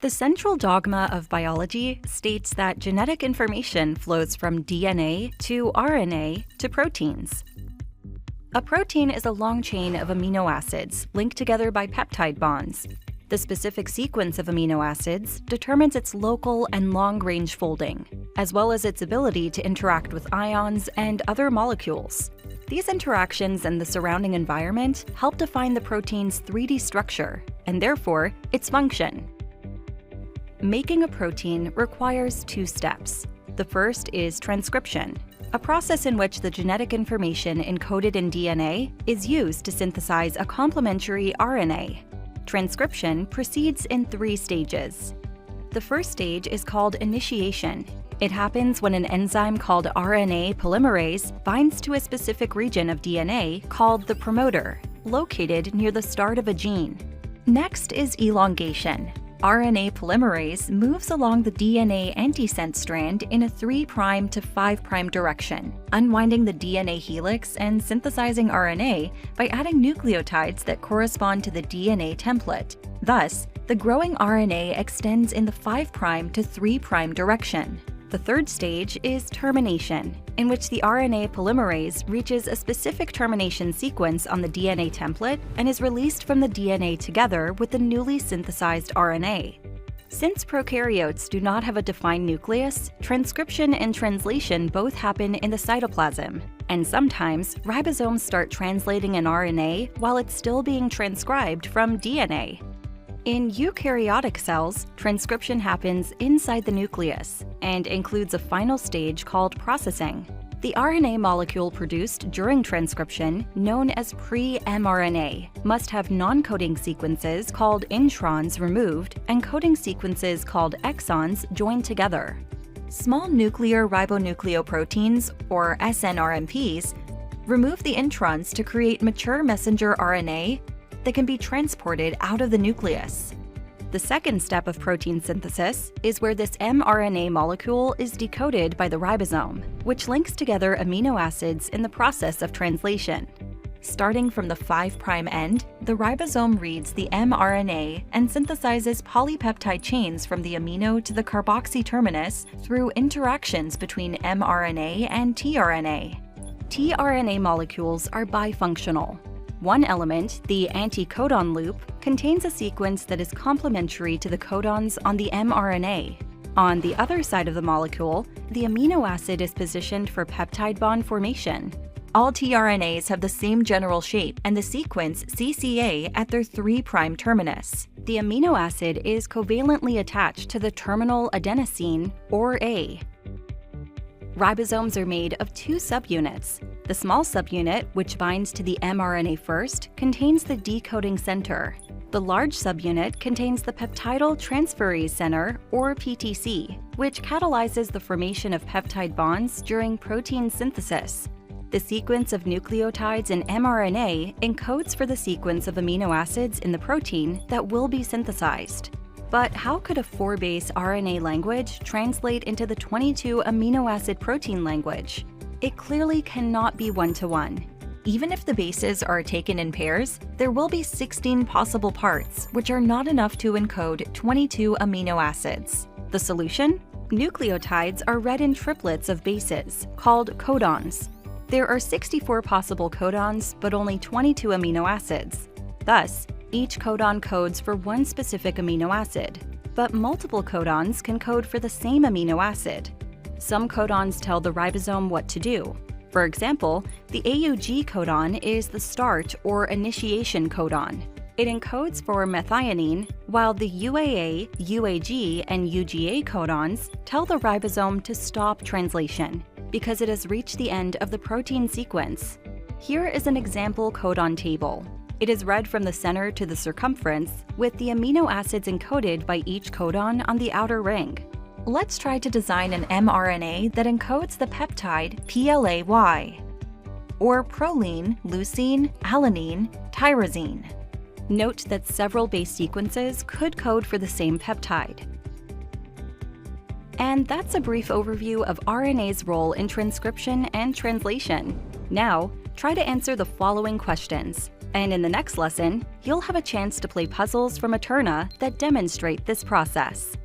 The central dogma of biology states that genetic information flows from DNA to RNA to proteins. A protein is a long chain of amino acids linked together by peptide bonds. The specific sequence of amino acids determines its local and long-range folding, as well as its ability to interact with ions and other molecules. These interactions and the surrounding environment help define the protein's 3D structure, and therefore, its function. Making a protein requires two steps. The first is transcription, a process in which the genetic information encoded in DNA is used to synthesize a complementary RNA. Transcription proceeds in 3 stages. The first stage is called initiation. It happens when an enzyme called RNA polymerase binds to a specific region of DNA called the promoter, located near the start of a gene. Next is elongation. RNA polymerase moves along the DNA antisense strand in a 3' to 5' direction, unwinding the DNA helix and synthesizing RNA by adding nucleotides that correspond to the DNA template. Thus, the growing RNA extends in the 5' to 3' direction. The third stage is termination, in which the RNA polymerase reaches a specific termination sequence on the DNA template and is released from the DNA together with the newly synthesized RNA. Since prokaryotes do not have a defined nucleus, transcription and translation both happen in the cytoplasm, and sometimes ribosomes start translating an RNA while it's still being transcribed from DNA. In eukaryotic cells, transcription happens inside the nucleus and includes a final stage called processing. The RNA molecule produced during transcription, known as pre-mRNA, must have non-coding sequences called introns removed and coding sequences called exons joined together. Small nuclear ribonucleoproteins, or snRNPs, remove the introns to create mature messenger RNA that can be transported out of the nucleus. The second step of protein synthesis is where this mRNA molecule is decoded by the ribosome, which links together amino acids in the process of translation. Starting from the 5' end, the ribosome reads the mRNA and synthesizes polypeptide chains from the amino to the carboxy terminus through interactions between mRNA and tRNA. tRNA molecules are bifunctional. One element, the anticodon loop, contains a sequence that is complementary to the codons on the mRNA. On the other side of the molecule, the amino acid is positioned for peptide bond formation. All tRNAs have the same general shape and the sequence CCA at their 3' terminus. The amino acid is covalently attached to the terminal adenosine, or A. Ribosomes are made of 2 subunits. The small subunit, which binds to the mRNA first, contains the decoding center. The large subunit contains the peptidyltransferase center, or PTC, which catalyzes the formation of peptide bonds during protein synthesis. The sequence of nucleotides in mRNA encodes for the sequence of amino acids in the protein that will be synthesized. But how could a 4-base RNA language translate into the 22 amino acid protein language? It clearly cannot be one-to-one. Even if the bases are taken in pairs, there will be 16 possible parts, which are not enough to encode 22 amino acids. The solution? Nucleotides are read in triplets of bases, called codons. There are 64 possible codons, but only 22 amino acids. Thus, each codon codes for one specific amino acid, but multiple codons can code for the same amino acid. Some codons tell the ribosome what to do. For example, the AUG codon is the start or initiation codon. It encodes for methionine, while the UAA, UAG, and UGA codons tell the ribosome to stop translation because it has reached the end of the protein sequence. Here is an example codon table. It is read from the center to the circumference, with the amino acids encoded by each codon on the outer ring. Let's try to design an mRNA that encodes the peptide PLAY, or proline, leucine, alanine, tyrosine. Note that several base sequences could code for the same peptide. And that's a brief overview of RNA's role in transcription and translation. Now, try to answer the following questions. And in the next lesson, you'll have a chance to play puzzles from Eterna that demonstrate this process.